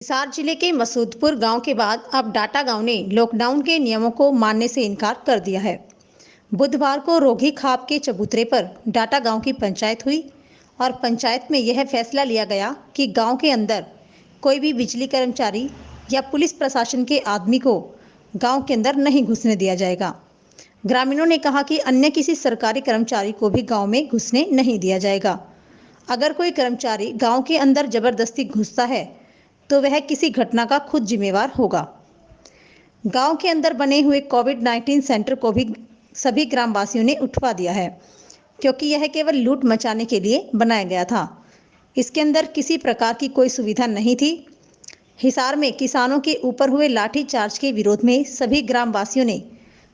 हिसार जिले के मसूदपुर गांव के बाद अब डाटा गांव ने लॉकडाउन के नियमों को मानने से इनकार कर दिया है। बुधवार को रोगी खाप के चबूतरे पर डाटा गांव की पंचायत हुई और पंचायत में यह फैसला लिया गया कि गांव के अंदर कोई भी बिजली कर्मचारी या पुलिस प्रशासन के आदमी को गांव के अंदर नहीं घुसने दिया जाएगा। ग्रामीणों ने कहा कि अन्य किसी सरकारी कर्मचारी को भी गांव में घुसने नहीं दिया जाएगा। अगर कोई कर्मचारी गांव के अंदर जबरदस्ती घुसता है तो वह किसी घटना का खुद जिम्मेवार होगा। गांव के अंदर बने हुए कोविड-19 सेंटर को भी सभी ग्रामवासियों ने उठवा दिया है, क्योंकि यह केवल लूट मचाने के लिए बनाया गया था। इसके अंदर किसी प्रकार की कोई सुविधा नहीं थी। हिसार में किसानों के ऊपर हुए लाठीचार्ज के विरोध में सभी ग्रामवासियों ने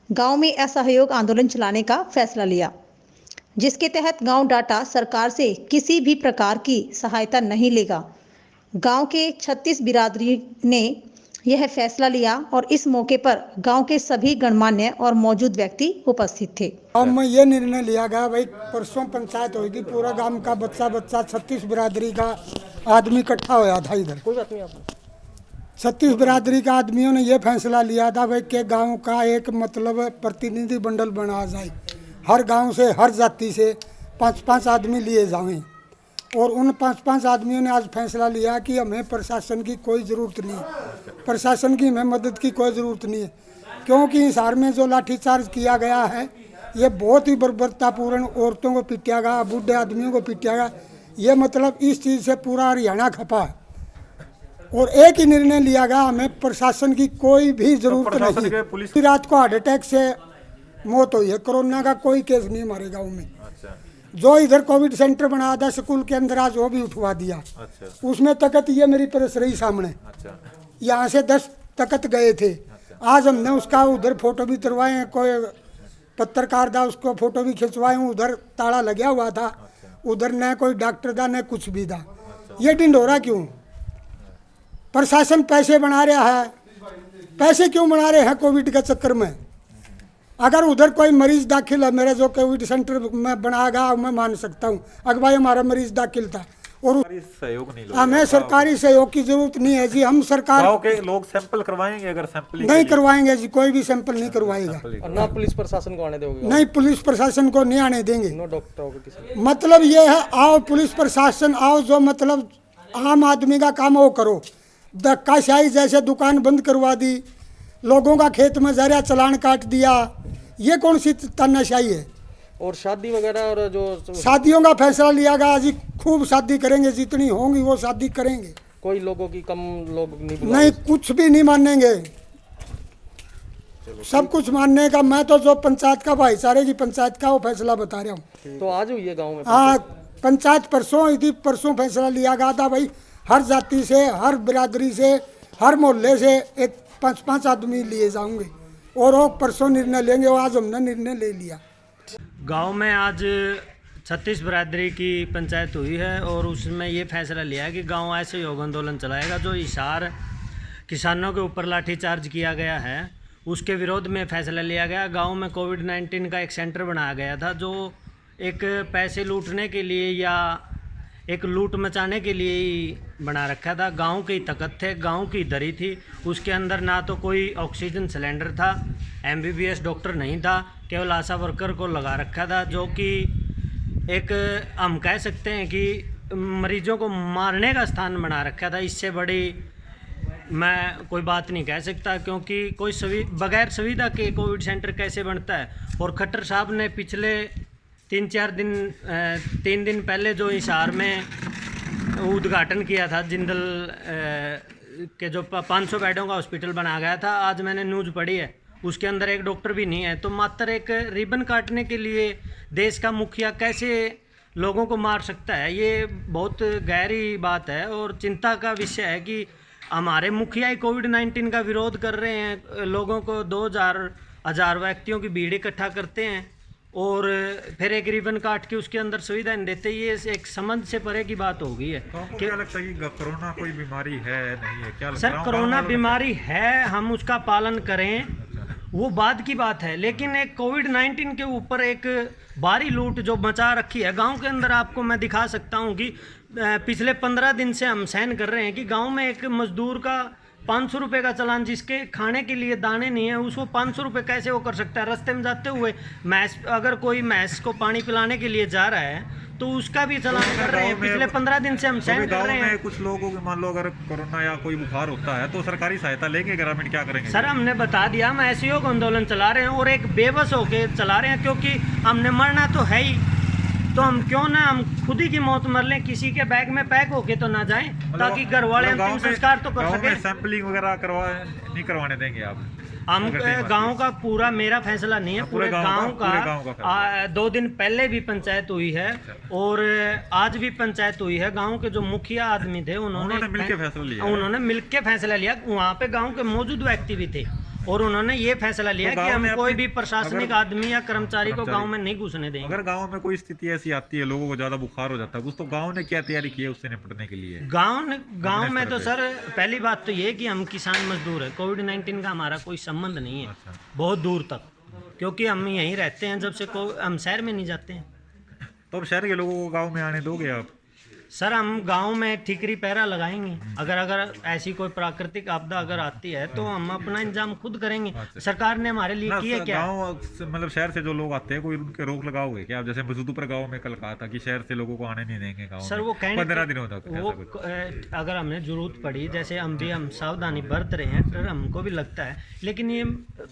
गांव में असहयोग आंदोलन चलाने का फैसला लिया, जिसके तहत गांव डाटा सरकार से किसी भी प्रकार की सहायता नहीं लेगा। गांव के 36 बिरादरी ने यह फैसला लिया और इस मौके पर गांव के सभी गणमान्य और मौजूद व्यक्ति उपस्थित थे। अब मैं ये निर्णय लिया गया भाई, परसों पंचायत होगी, पूरा गांव का बच्चा 36 बिरादरी का आदमी इकट्ठा होया था इधर। कोई बात नहीं, आप 36 बिरादरी का आदमियों ने ये फैसला लिया था भाई कि गांव का एक मतलब प्रतिनिधि मंडल बना जाए, हर गांव से हर जाति से 5-5 आदमी लिए जाएं। और उन 5-5 आदमियों ने आज फैसला लिया कि हमें प्रशासन की कोई ज़रूरत नहीं, प्रशासन की हमें मदद की कोई ज़रूरत नहीं है, क्योंकि हिसार में जो लाठीचार्ज किया गया है ये बहुत ही बर्बरतापूर्ण, औरतों को पीटा गया, बूढ़े आदमियों को पीटा गया। ये मतलब इस चीज़ से पूरा हरियाणा खपा है और एक ही निर्णय लिया गया, हमें प्रशासन की कोई भी ज़रूरत नहीं। रात को हार्ट अटैक से मौत हुई है, कोरोना का कोई केस नहीं हमारे गाँव में। जो इधर कोविड सेंटर बनाया था स्कूल के अंदर, आज वो भी उठवा दिया। उसमें तकत ये मेरी प्रेस रही सामने, यहाँ से 10 तकत गए थे। आज हमने उसका उधर फोटो भी उतरवाए हैं, कोई पत्रकार था उसको फोटो भी खिंचवाए, उधर ताला लगा हुआ था, उधर न कोई डॉक्टर था न कुछ भी था। ये ढिंढोरा क्यों? प्रशासन पैसे बना रहा है, पैसे क्यों बना रहे हैं कोविड के चक्कर में? अगर उधर कोई मरीज दाखिल है, मेरे जो कोविड सेंटर में बनाएगा मैं मान सकता हूँ, अगर भाई हमारा मरीज दाखिल था और सहयोग नहीं, हमें सरकारी सहयोग की जरूरत नहीं है जी। हम सरकार गांव के लोग सैंपल करवाएंगे, अगर सैंपल नहीं करवाएंगे जी, कोई भी सैंपल नहीं करवाएगा। और ना पुलिस प्रशासन को आने दोगे? नहीं, पुलिस प्रशासन को नहीं आने देंगे। नो डॉक्टरों को किसी? मतलब ये है, आओ पुलिस प्रशासन आओ, जो मतलब आम आदमी का काम वो करो। धक्काशाही जैसे दुकान बंद करवा दी, लोगों का खेत में जरिया चलान काट दिया, ये कौन सी तानाशाही है? और शादी वगैरह, और जो शादियों का फैसला लिया गया जी, खूब शादी करेंगे, जितनी होंगी वो शादी करेंगे। कोई लोगों की कम लोग नहीं, कुछ भी नहीं मानेंगे, सब कुछ मानने का। मैं तो जो पंचायत का भाईचारे की पंचायत का वो फैसला बता रहा हूँ। तो आज हुई है गाँव में? हाँ, पंचायत परसों हुई थी, परसों फैसला लिया गया था भाई, हर जाति से, हर बिरादरी से, हर मोहल्ले से एक 5-5 आदमी लिए जाऊंगे और वो परसों निर्णय लेंगे। वो आज हमने निर्णय ले लिया। गांव में आज 36 बिरादरी की पंचायत हुई है और उसमें ये फैसला लिया है कि गांव ऐसे योग आंदोलन चलाएगा। जो हिसार किसानों के ऊपर लाठीचार्ज किया गया है उसके विरोध में फैसला लिया गया। गांव में कोविड-19 का एक सेंटर बनाया गया था, जो एक पैसे लूटने के लिए या एक लूट मचाने के लिए ही बना रखा था। गांव की तकत थे, गांव की दरी थी, उसके अंदर ना तो कोई ऑक्सीजन सिलेंडर था, MBBS डॉक्टर नहीं था, केवल आशा वर्कर को लगा रखा था, जो कि एक हम कह सकते हैं कि मरीजों को मारने का स्थान बना रखा था। इससे बड़ी मैं कोई बात नहीं कह सकता, क्योंकि कोई बगैर सुविधा के कोविड सेंटर कैसे बनता है। और खट्टर साहब ने पिछले 3 दिन पहले जो हिसार में उद्घाटन किया था, जिंदल के जो 500 बेडों का हॉस्पिटल बनाया गया था, आज मैंने न्यूज़ पढ़ी है, उसके अंदर एक डॉक्टर भी नहीं है। तो मात्र एक रिबन काटने के लिए देश का मुखिया कैसे लोगों को मार सकता है? ये बहुत गहरी बात है और चिंता का विषय है कि हमारे मुखिया ही कोविड-19 का विरोध कर रहे हैं। लोगों को 2,000 व्यक्तियों की भीड़ इकट्ठा करते हैं और फिर एक रिबन काट के उसके अंदर सुविधा नहीं देते। ये एक समझ से परे की बात हो गई है। तो क्या लगता है कि कोरोना कोई बीमारी है नहीं है? क्या सर, कोरोना बीमारी है, हम उसका पालन करें वो बाद की बात है, लेकिन एक कोविड-19 के ऊपर एक भारी लूट जो मचा रखी है गांव के अंदर, आपको मैं दिखा सकता हूं कि पिछले 15 दिन से हम सहन कर रहे हैं कि गांव में एक मजदूर का 500 रुपये का चालान, जिसके खाने के लिए दाने नहीं है, उसको 500 रुपये कैसे वो कर सकता है। रास्ते में जाते हुए मैस, अगर कोई मैस को पानी पिलाने के लिए जा रहा है तो उसका भी चालान कर रहे हैं। पिछले 15 दिन से हम सहन कर रहे हैं। कुछ लोगों को मान लो अगर कोरोना या कोई बुखार होता है तो सरकारी सहायता लेंगे ग्रामीण, क्या करेंगे? सर हमने बता दिया, हम असहयोग आंदोलन चला रहे हैं और एक बेबस होके चला रहे हैं, क्योंकि हमने मरना तो है ही, तो हम क्यों ना हम खुद ही की मौत मर लें, किसी के बैग में पैक होके तो ना जाएं, ताकि घर वाले अंतिम संस्कार तो कर सके। सैंपलिंग वगैरह नहीं करवाने देंगे आप? हम गांव का पूरा, मेरा फैसला नहीं है, पूरे गांव का 2 दिन पहले भी पंचायत हुई है और आज भी पंचायत हुई है। गांव के जो मुखिया आदमी थे उन्होंने मिलकर फैसला लिया। वहाँ पे गांव के मौजूद व्यक्ति भी थे और उन्होंने ये फैसला लिया कि हम कोई भी प्रशासनिक आदमी या कर्मचारी को गांव में नहीं घुसने देंगे। अगर गांव में कोई स्थिति ऐसी आती है, लोगों को ज्यादा बुखार हो जाता है, उस तो गांव ने क्या तैयारी की है उससे निपटने के लिए? गांव में तो सर पहली बात तो ये कि हम किसान मजदूर है, कोविड-19 का हमारा कोई संबंध नहीं है। अच्छा। बहुत दूर तक, क्योंकि हम यहीं रहते हैं जब से, हम शहर में नहीं जाते हैं। तो अब शहर के लोगों को गाँव में आने दोगे आप? सर हम गांव में ठीकरी पहरा लगाएंगे। अगर ऐसी कोई प्राकृतिक आपदा अगर आती है तो हम अपना इंतजाम खुद करेंगे। सरकार ने हमारे लिए किया क्या? गांव मतलब शहर से जो लोग आते हैं, कोई उनके रोक लगाओगे क्या? जैसे मसूदपुर गांव में कल कहा था कि शहर से लोगों को आने नहीं देंगे गांव सर, वो 15 दिनों तक। वो अगर हमने जरूरत पड़ी, जैसे हम सावधानी बरत रहे हैं, डर हमको भी लगता है, लेकिन ये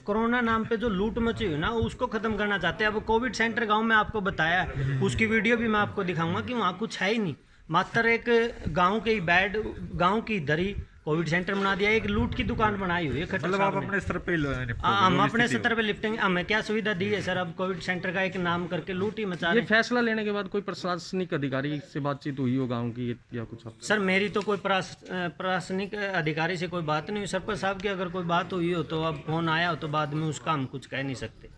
कोरोना नाम पे जो लूट मची हुई ना, उसको खत्म करना चाहते हैं। अब कोविड सेंटर गाँव में आपको बताया, उसकी वीडियो भी मैं आपको दिखाऊंगा कि वहाँ कुछ है ही नहीं, मात्र एक गांव के बेड, गांव की दरी कोविड सेंटर बना दिया, एक लूट की दुकान बनाई हुई है। मतलब आप अपने स्तर पे हम अपने स्तर पे लिफ्टिंग, हमें क्या सुविधा दी है सर? अब कोविड सेंटर का एक नाम करके लूट ही मचा रहे हैं। ये फैसला लेने के बाद कोई प्रशासनिक अधिकारी से बातचीत हुई हो गांव की या कुछ? सर मेरी तो कोई प्रशासनिक अधिकारी से कोई बात नहीं हुई। सरपंच साहब की अगर कोई बात हुई हो तो अब फोन आया हो तो बाद में उसका हम कुछ कह नहीं सकते।